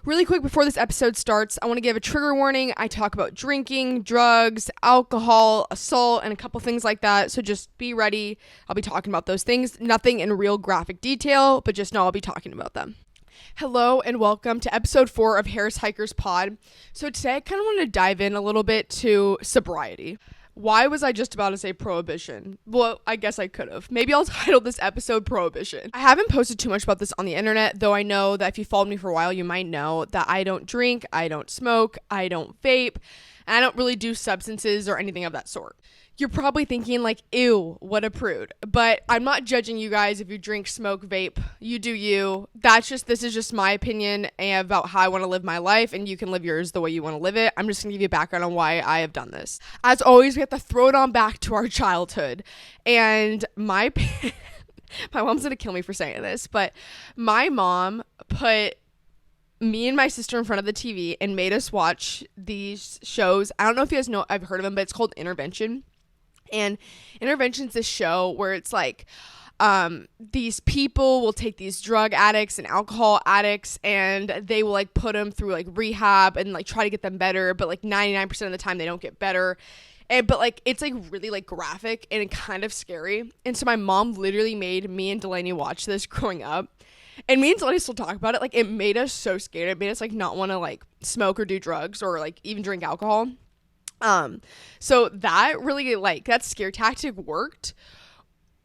Really quick before this episode starts, I want to give a trigger warning. I talk about drinking, drugs, alcohol, assault, and a couple things like that. So just be ready. I'll be talking about those things. Nothing in real graphic detail, but just know I'll be talking about them. Hello and welcome to episode 4 of Harris Hikers Pod. So today I kind of want to dive in a little bit to sobriety. Why was I just about to say prohibition? Well, I guess I could have. Maybe I'll title this episode Prohibition. I haven't posted too much about this on the internet, though I know that if you followed me for a while, you might know that I don't drink, I don't smoke, I don't vape, and I don't really do substances or anything of that sort. You're probably thinking like, ew, what a prude. But I'm not judging you guys if you drink, smoke, vape. You do you. This is just my opinion about how I want to live my life, and you can live yours the way you want to live it. I'm just going to give you a background on why I have done this. As always, we have to throw it on back to our childhood. And my mom's going to kill me for saying this, but my mom put me and my sister in front of the TV and made us watch these shows. I don't know if you guys know, I've heard of them, but it's called Intervention. And Intervention's this show where it's like these people will take these drug addicts and alcohol addicts and they will like put them through like rehab and like try to get them better, but like 99% of the time they don't get better. But like it's like really like graphic and kind of scary. And so my mom literally made me and Delaney watch this growing up. And me and Delaney still talk about it. Like it made us so scared. It made us like not want to like smoke or do drugs or like even drink alcohol. So that really like that scare tactic worked.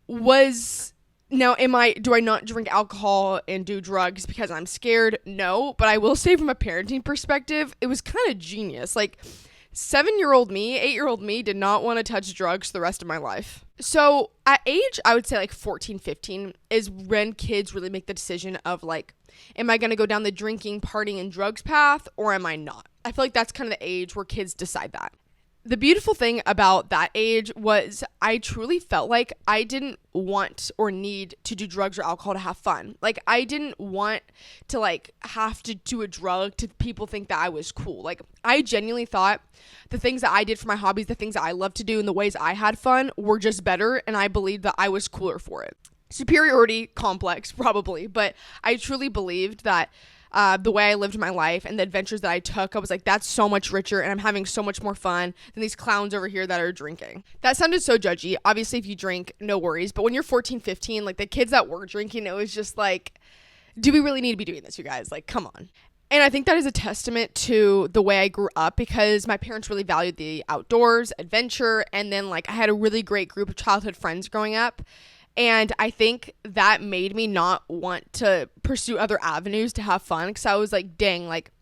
Do I not drink alcohol and do drugs because I'm scared? No, but I will say from a parenting perspective, it was kind of genius. Like 7-year-old me, 8-year-old me did not want to touch drugs the rest of my life. So at age, I would say like 14, 15 is when kids really make the decision of like, am I going to go down the drinking, partying, and drugs path or am I not? I feel like that's kind of the age where kids decide that. The beautiful thing about that age was I truly felt like I didn't want or need to do drugs or alcohol to have fun. Like I didn't want to like have to do a drug to people think that I was cool. Like I genuinely thought the things that I did for my hobbies, the things that I loved to do and the ways I had fun were just better, and I believed that I was cooler for it. Superiority complex probably, but I truly believed that the way I lived my life and the adventures that I took, I was like, that's so much richer and I'm having so much more fun than these clowns over here that are drinking. That sounded so judgy. Obviously, if you drink, no worries. But when you're 14, 15, like the kids that were drinking, it was just like, do we really need to be doing this, you guys? Like, come on. And I think that is a testament to the way I grew up because my parents really valued the outdoors, adventure, and then like I had a really great group of childhood friends growing up. And I think that made me not want to pursue other avenues to have fun because I was like, dang, like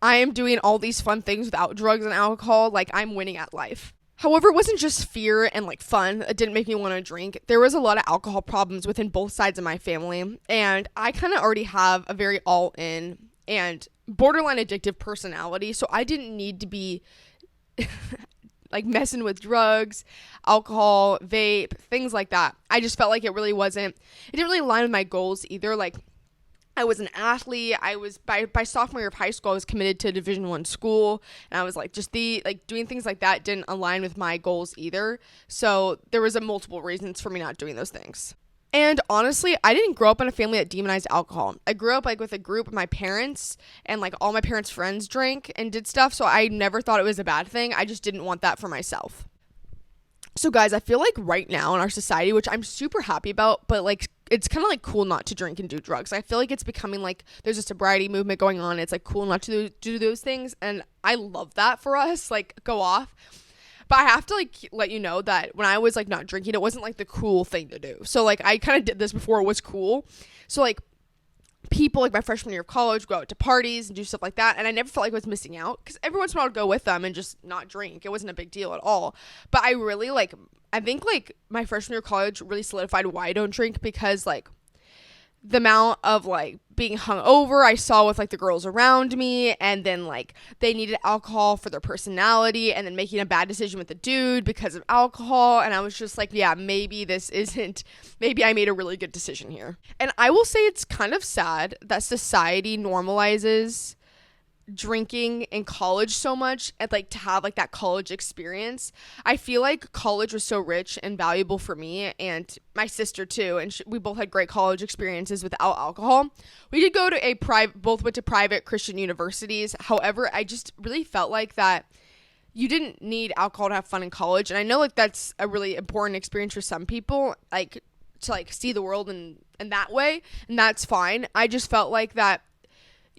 I am doing all these fun things without drugs and alcohol. Like I'm winning at life. However, it wasn't just fear and like fun that didn't make me want to drink. There was a lot of alcohol problems within both sides of my family. And I kind of already have a very all in and borderline addictive personality. So I didn't need to be like messing with drugs, alcohol, vape, things like that. I just felt like it didn't really align with my goals either. Like I was an athlete. I was by sophomore year of high school, I was committed to a Division I school. And I was like, doing things like that didn't align with my goals either. So there was multiple reasons for me not doing those things. And honestly, I didn't grow up in a family that demonized alcohol. I grew up like with a group of my parents and like all my parents' friends drank and did stuff. So I never thought it was a bad thing. I just didn't want that for myself. So guys, I feel like right now in our society, which I'm super happy about, but like it's kind of like cool not to drink and do drugs. I feel like it's becoming like there's a sobriety movement going on. It's like cool not to do those things. And I love that for us, like go off. But I have to like let you know that when I was like not drinking, it wasn't like the cool thing to do. So like I kind of did this before it was cool. So like people like my freshman year of college go out to parties and do stuff like that. And I never felt like I was missing out because every once in a while I'd go with them and just not drink. It wasn't a big deal at all. But I think like my freshman year of college really solidified why I don't drink because like the amount of like being hungover I saw with like the girls around me, and then like they needed alcohol for their personality, and then making a bad decision with the dude because of alcohol, and I was just like, yeah, maybe I made a really good decision here. And I will say it's kind of sad that society normalizes drinking in college so much and like to have like that college experience. I feel like college was so rich and valuable for me and my sister too, and we both had great college experiences without alcohol. We did go to both went to private Christian universities. However, I just really felt like that you didn't need alcohol to have fun in college, and I know like that's a really important experience for some people, like to like see the world in that way, and that's fine. I just felt like that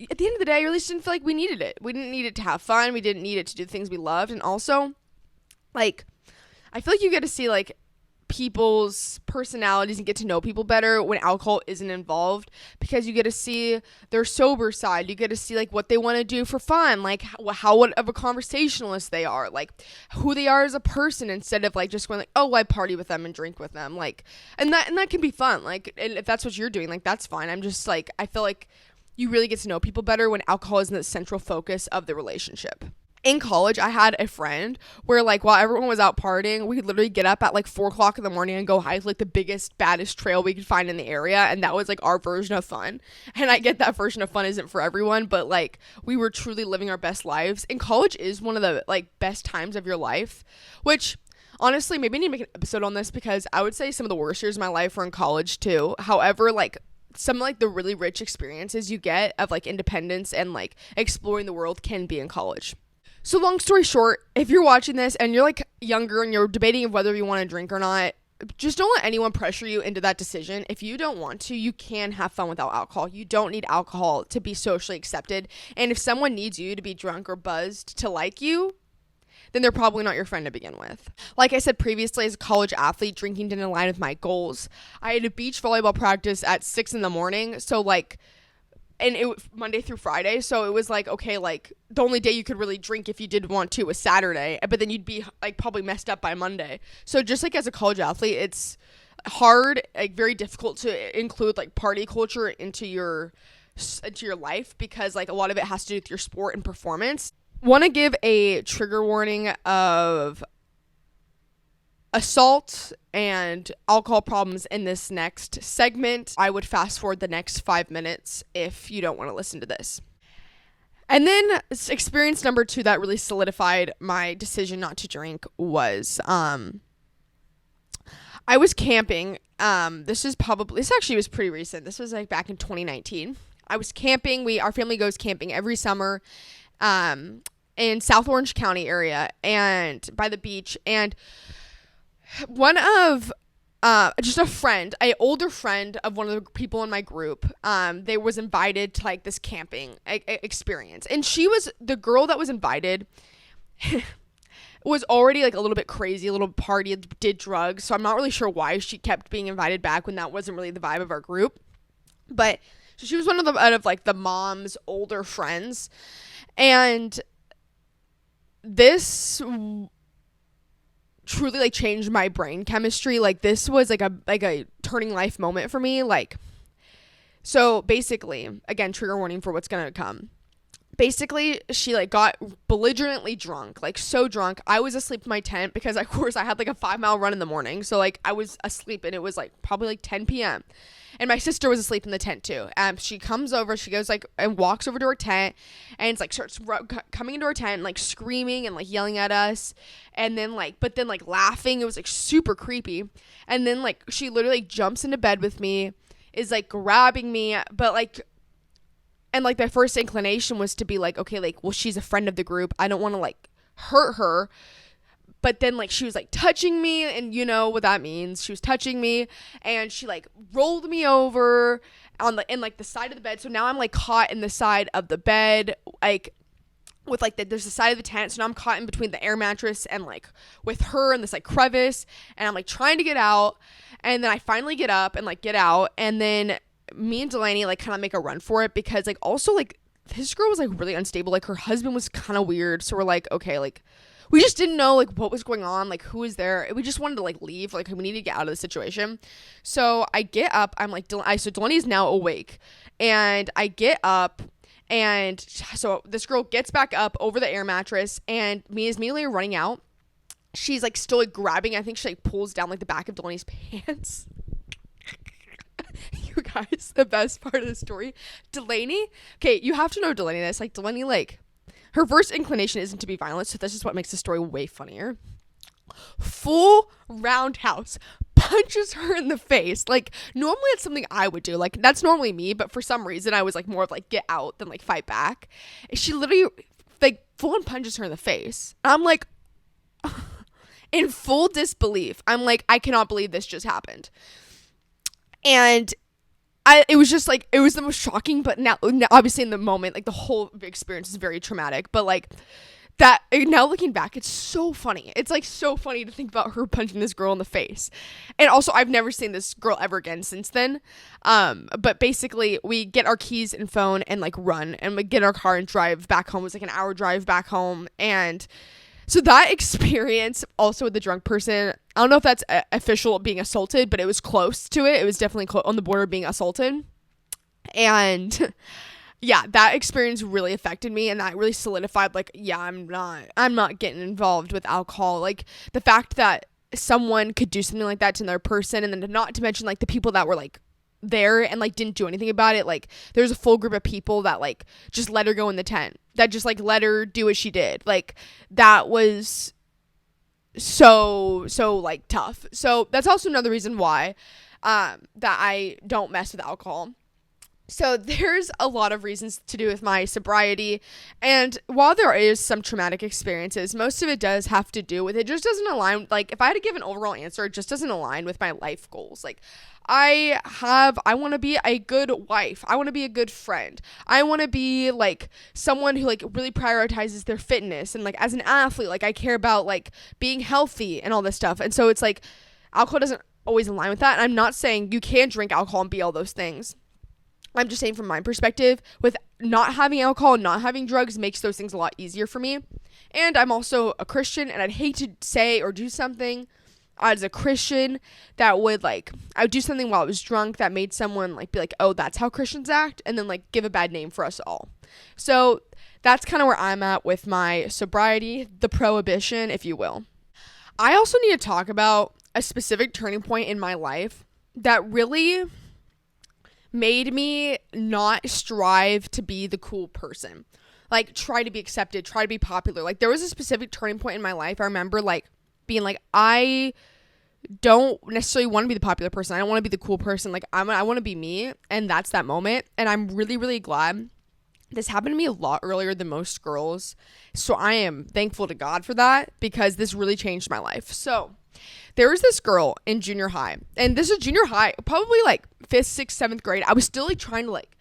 at the end of the day, I really just didn't feel like we needed it. We didn't need it to have fun. We didn't need it to do things we loved. And also, like, I feel like you get to see, like, people's personalities and get to know people better when alcohol isn't involved, because you get to see their sober side. You get to see, like, what they want to do for fun, like, what of a conversationalist they are, like, who they are as a person, instead of, like, just going, like, oh, I party with them and drink with them. Like, and that can be fun. Like, and if that's what you're doing, like, that's fine. I'm just, like, I feel like you really get to know people better when alcohol isn't the central focus of the relationship. In college, I had a friend where, like, while everyone was out partying, we could literally get up at, like, 4 o'clock in the morning and go hike, like, the biggest, baddest trail we could find in the area, and that was, like, our version of fun. And I get that version of fun isn't for everyone, but, like, we were truly living our best lives. And college is one of the, like, best times of your life, which, honestly, maybe I need to make an episode on this, because I would say some of the worst years of my life were in college, too. However, like, some like the really rich experiences you get of like independence and like exploring the world can be in college. So long story short, if you're watching this and you're like younger and you're debating whether you want to drink or not, just don't let anyone pressure you into that decision. If you don't want to, you can have fun without alcohol. You don't need alcohol to be socially accepted. And if someone needs you to be drunk or buzzed to like you, then they're probably not your friend to begin with. Like I said previously, as a college athlete, drinking didn't align with my goals. I had a beach volleyball practice at 6 a.m. So like, and it was Monday through Friday. So it was like, okay, like the only day you could really drink if you did want to was Saturday, but then you'd be like probably messed up by Monday. So just like as a college athlete, it's hard, like very difficult to include like party culture into your life, because like a lot of it has to do with your sport and performance. Want to give a trigger warning of assault and alcohol problems in this next segment. I would fast forward the next 5 minutes if you don't want to listen to this. And then experience number 2 that really solidified my decision not to drink was I was camping. This actually was pretty recent. This was like back in 2019. I was camping. Our family goes camping every summer. In South Orange County area and by the beach, and one of just a friend, an older friend of one of the people in my group, they was invited to like this camping experience, and she was the girl that was invited was already like a little bit crazy, a little party, did drugs, so I'm not really sure why she kept being invited back when that wasn't really the vibe of our group. But so she was one of the mom's older friends, and this truly like changed my brain chemistry. Like this was like a turning life moment for me. Like, so basically, again, trigger warning for what's gonna come. Basically, she like got belligerently drunk, like so drunk. I was asleep in my tent because of course I had like a 5-mile run in the morning. So like I was asleep, and it was like probably like 10 p.m. And my sister was asleep in the tent too. She comes over, she goes like and walks over to her tent, and it's like starts coming into our tent and like screaming and like yelling at us, and then like laughing. It was like super creepy. And then like she literally jumps into bed with me, is like grabbing me, but like, and like my first inclination was to be like, okay, like, well, she's a friend of the group, I don't want to like hurt her. But then, like, she was, like, touching me, and you know what that means. She was touching me, and she, like, rolled me over in the side of the bed. So now I'm, like, caught in the side of the bed, like, with, like, there's the side of the tent. So now I'm caught in between the air mattress and, like, with her in this, like, crevice. And I'm, like, trying to get out. And then I finally get up and, like, get out. And then me and Delaney, like, kind of make a run for it because, like, also, like, this girl was, like, really unstable. Like, her husband was kind of weird. So we're, like, okay, like, we just didn't know, like, what was going on, like, who was there. We just wanted to, like, leave. Like, we needed to get out of the situation. So I get up. I'm, like, so Delaney's now awake. And I get up. And so this girl gets back up over the air mattress. And me is immediately running out. She's, like, still, like, grabbing. I think she, like, pulls down, like, the back of Delaney's pants. you guys the best part of the story. Delaney, okay, you have to know Delaney this. Like, Delaney, like, her first inclination isn't to be violent, so this is what makes the story way funnier. Full roundhouse punches her in the face. Like, normally it's something I would do. Like, that's normally me, but for some reason I was like more of like get out than like fight back. And she literally like full on punches her in the face. I'm like in full disbelief. I'm like, I cannot believe this just happened. And it was just like, it was the most shocking, but now obviously in the moment, like the whole experience is very traumatic, but like that, now looking back, it's so funny. It's like so funny to think about her punching this girl in the face. And also, I've never seen this girl ever again since then. But basically we get our keys and phone and like run, and we get our car and drive back home. It was like an hour drive back home. And so that experience also with the drunk person, I don't know if that's official being assaulted, but it was close to it. It was definitely on the border of being assaulted. And yeah, that experience really affected me, and that really solidified, like, yeah, I'm not getting involved with alcohol. Like, the fact that someone could do something like that to another person, and then not to mention, like, the people that were, like, there and, like, didn't do anything about it. Like, there's a full group of people that, like, just let her go in the tent, that just, like, let her do what she did. Like, that was so, like, tough. So that's also another reason why that I don't mess with alcohol. So there's a lot of reasons to do with my sobriety, and while there is some traumatic experiences, most of it does have to do with, it just doesn't align. Like, if I had to give an overall answer, it just doesn't align with my life goals. Like, I want to be a good wife. I want to be a good friend. I want to be like someone who like really prioritizes their fitness, and like as an athlete, like I care about like being healthy and all this stuff. And so it's like alcohol doesn't always align with that. And I'm not saying you can't drink alcohol and be all those things. I'm just saying from my perspective, with not having alcohol, not having drugs makes those things a lot easier for me. And I'm also a Christian, and I'd hate to say or do something as a Christian that would like, I would do something while I was drunk that made someone like be like, oh, that's how Christians act, and then like give a bad name for us all. So that's kind of where I'm at with my sobriety, the prohibition, if you will. I also need to talk about a specific turning point in my life that really made me not strive to be the cool person, like try to be accepted, try to be popular. Like, there was a specific turning point in my life. I remember like being like, I don't necessarily want to be the popular person. I don't want to be the cool person. Like, I want to be me. And that's that moment. And I'm really, really glad this happened to me a lot earlier than most girls. So I am thankful to God for that, because this really changed my life. So there was this girl in junior high, and this is junior high, probably like 5th, 6th, 7th grade. I was still like trying to like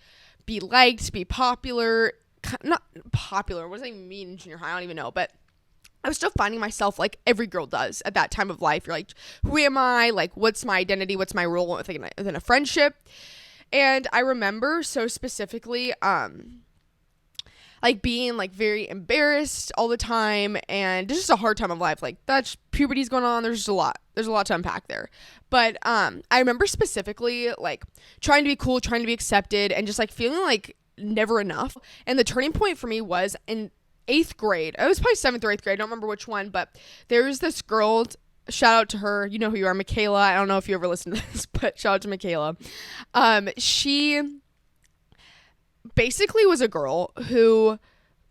be liked, be popular, not popular. What does that mean in junior high? I don't even know, but I was still finding myself like every girl does at that time of life. You're like, who am I? Like, what's my identity? What's my role within a friendship? And I remember so specifically, like being like very embarrassed all the time, and it's just a hard time of life. Like, that's puberty's going on. There's a lot to unpack there. But I remember specifically like trying to be cool, trying to be accepted, and just like feeling like never enough. And the turning point for me was in 8th grade. It was probably 7th or 8th grade. I don't remember which one, but there was this girl, shout out to her. You know who you are, Michaela. I don't know if you ever listened to this, but shout out to Michaela. She basically was a girl who,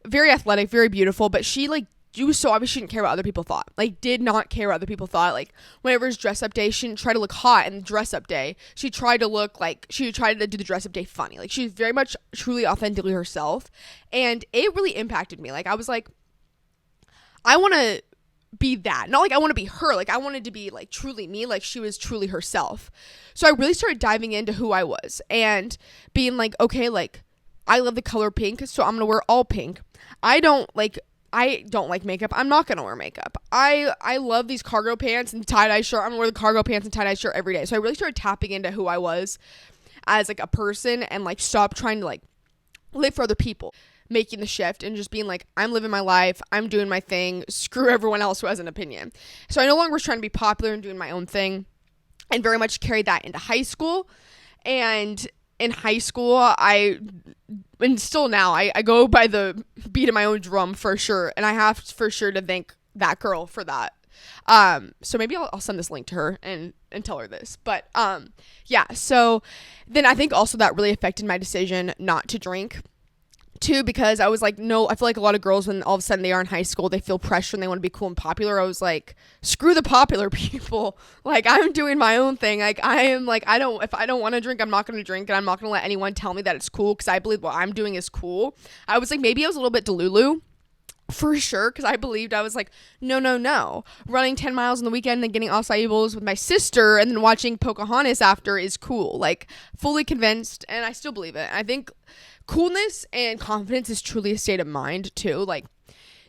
very athletic, very beautiful, but she like, she was so obvious she didn't care what other people thought. Like, did not care what other people thought. Like, whenever it was dress up day, she didn't try to look hot in the dress up day. She tried to look like, she tried to do the dress up day funny. Like, she was very much truly authentically herself, and it really impacted me. Like, I was like, I want to be that. Not like I want to be her. Like, I wanted to be like truly me. Like, she was truly herself. So I really started diving into who I was and being like, okay, like, I love the color pink, so I'm going to wear all pink. I don't like makeup. I'm not going to wear makeup. I love these cargo pants and tie-dye shirt. I'm going to wear the cargo pants and tie-dye shirt every day. So I really started tapping into who I was as like a person, and like stop trying to like live for other people, making the shift and just being like, I'm living my life. I'm doing my thing. Screw everyone else who has an opinion. So I no longer was trying to be popular and doing my own thing, and very much carried that into high school. And in high school, and still now, I go by the beat of my own drum for sure. And I have for sure to thank that girl for that So maybe I'll send this link to her and tell her this. But yeah, so then I think also that really affected my decision not to drink. Too, because I was like, no, I feel like a lot of girls, when all of a sudden they are in high school, they feel pressure and they want to be cool and popular. I was like, screw the popular people. Like, I'm doing my own thing. Like, I am like, if I don't want to drink, I'm not going to drink, and I'm not going to let anyone tell me that it's cool, because I believe what I'm doing is cool. I was like, maybe I was a little bit delulu. For sure, because I believed, I was like, no. Running 10 miles on the weekend and getting acai bowls with my sister and then watching Pocahontas after is cool. Like, fully convinced, and I still believe it. I think coolness and confidence is truly a state of mind, too. Like,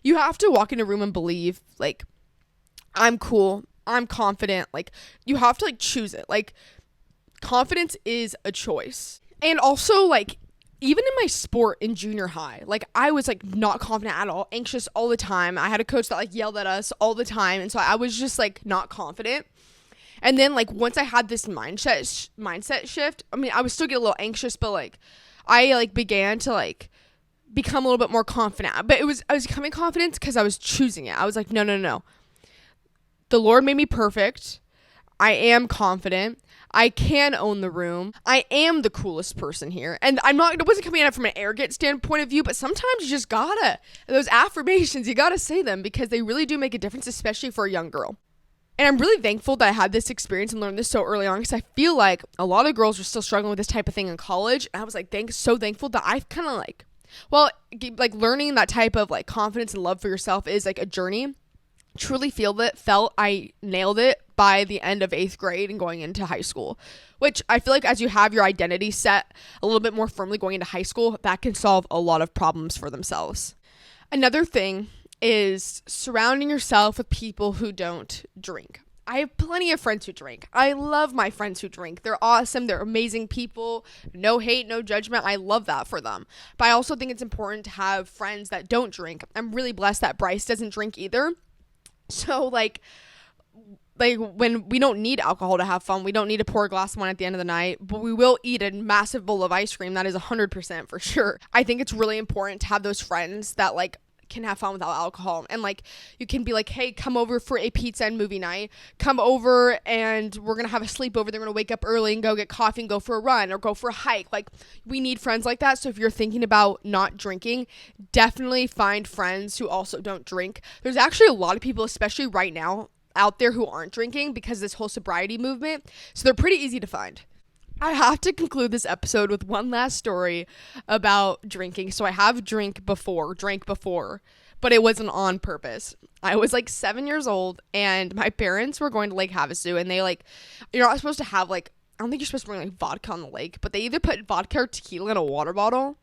you have to walk in a room and believe, like, I'm cool, I'm confident. Like, you have to, like, choose it. Like, confidence is a choice. And also, like, even in my sport in junior high, like, I was, like, not confident at all, anxious all the time. I had a coach that, like, yelled at us all the time, and so I was just, like, not confident. And then, like, once I had this mindset shift, I mean, I was still getting a little anxious, but, like, I, like, began to, like, become a little bit more confident. But I was becoming confident because I was choosing it. I was like, no. The Lord made me perfect. I am confident. I can own the room. I am the coolest person here. And it wasn't coming at it from an arrogant standpoint of view, but sometimes you just gotta, those affirmations, you gotta say them, because they really do make a difference, especially for a young girl. And I'm really thankful that I had this experience and learned this so early on, because I feel like a lot of girls are still struggling with this type of thing in college. And I was like, so thankful that I've kind of like learning that type of like confidence and love for yourself is like a journey. Truly felt I nailed it by the end of 8th grade and going into high school, which I feel like as you have your identity set a little bit more firmly going into high school, that can solve a lot of problems for themselves. Another thing is surrounding yourself with people who don't drink. I have plenty of friends who drink. I love my friends who drink. They're awesome. They're amazing people. No hate, no judgment. I love that for them. But I also think it's important to have friends that don't drink. I'm really blessed that Bryce doesn't drink either. So, like when we don't need alcohol to have fun, we don't need to pour a glass of wine at the end of the night, but we will eat a massive bowl of ice cream. That is 100% for sure. I think it's really important to have those friends that like can have fun without alcohol, and like you can be like, hey, come over for a pizza and movie night, come over and we're gonna have a sleepover. They're gonna wake up early and go get coffee and go for a run or go for a hike. Like, we need friends like that. So if you're thinking about not drinking, definitely find friends who also don't drink. There's actually a lot of people, especially right now, out there who aren't drinking because of this whole sobriety movement, so they're pretty easy to find. I have to conclude this episode with one last story about drinking. So I have drank before, but it wasn't on purpose. I was like 7 years old, and my parents were going to Lake Havasu, and they like, you're not supposed to have like, I don't think you're supposed to bring like vodka on the lake, but they either put vodka or tequila in a water bottle.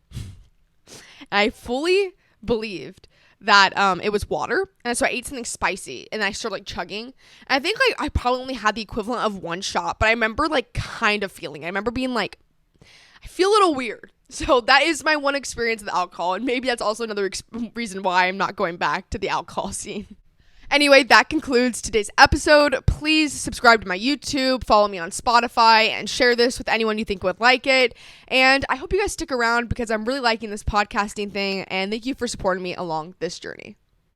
And I fully believed that it was water, and so I ate something spicy and I started like chugging, and I think like I probably only had the equivalent of one shot, but I remember like kind of feeling, I remember being like, I feel a little weird. So that is my one experience with alcohol, and maybe that's also another reason why I'm not going back to the alcohol scene. Anyway, that concludes today's episode. Please subscribe to my YouTube, follow me on Spotify, and share this with anyone you think would like it. And I hope you guys stick around because I'm really liking this podcasting thing, and thank you for supporting me along this journey.